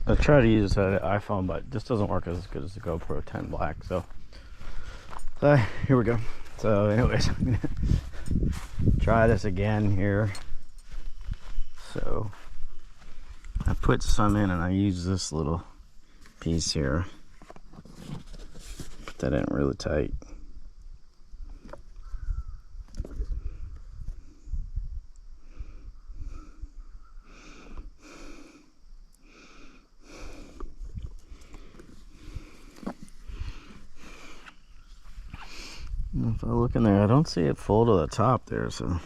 I try to use an iPhone, but this doesn't work as good as the GoPro 10 Black. So here we go. So anyways, I'm gonna try this again here. So I put some in and I use this little piece here. Put that in really tight. If I look in there, I don't see it full to the top there, so.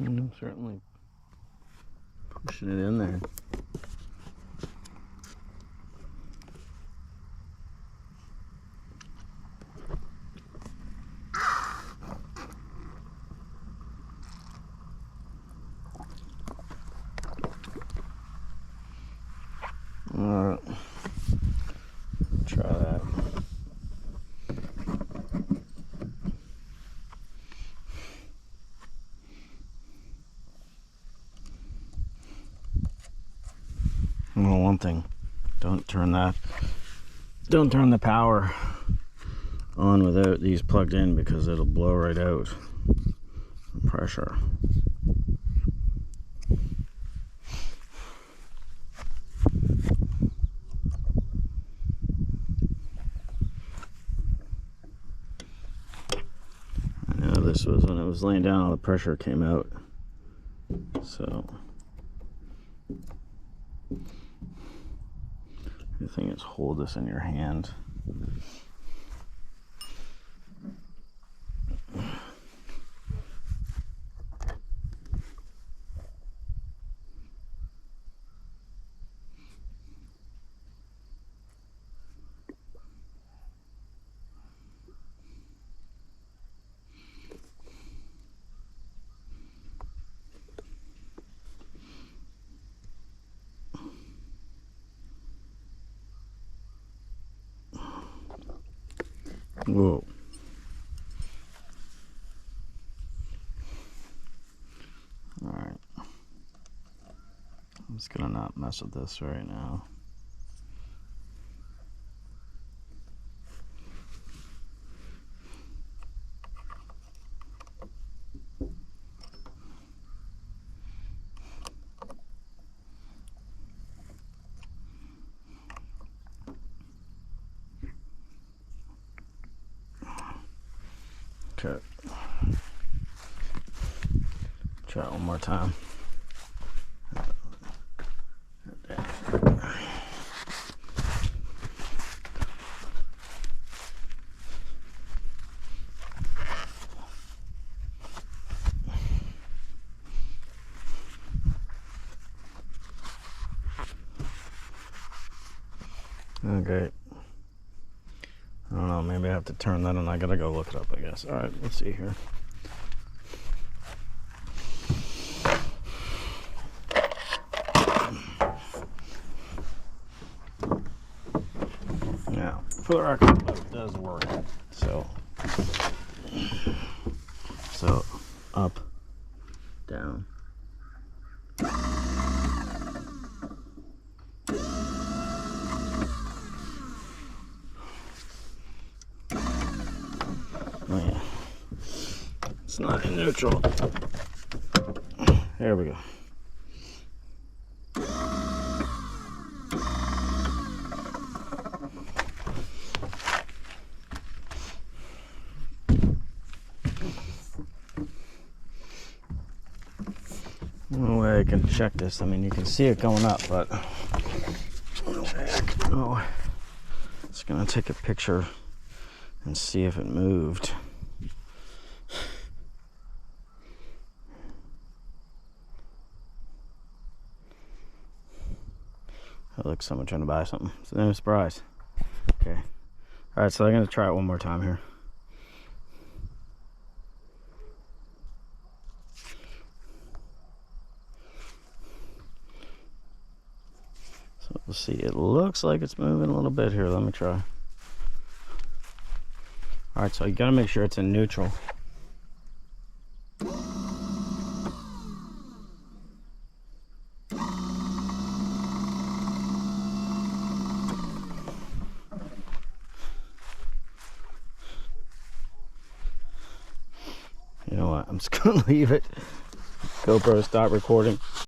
I'm certainly pushing it in there. Alright, try that. Well, one thing, don't turn the power on without these plugged in, because it'll blow right out the pressure. I know this was when it was laying down, all the pressure came out, so the thing is, hold this in your hand. Whoa. Alright. I'm just gonna not mess with this right now. Okay. Try it one more time. Okay. I don't know, maybe I have to turn that on. I gotta go look it up, I guess. Alright, let's see here. Now, for the record, it does work. So up, down. Oh yeah, it's not in neutral. There we go. No way I can check this. I mean, you can see it going up, but oh, it's gonna take a picture and see if it moved. It looks like someone trying to buy something. It's no surprise. Okay. Alright, so I'm going to try it one more time here. So we'll see. It looks like it's moving a little bit here. Let me try. Alright, so you got to make sure it's in neutral. You know what? I'm just gonna leave it. GoPro, stop recording.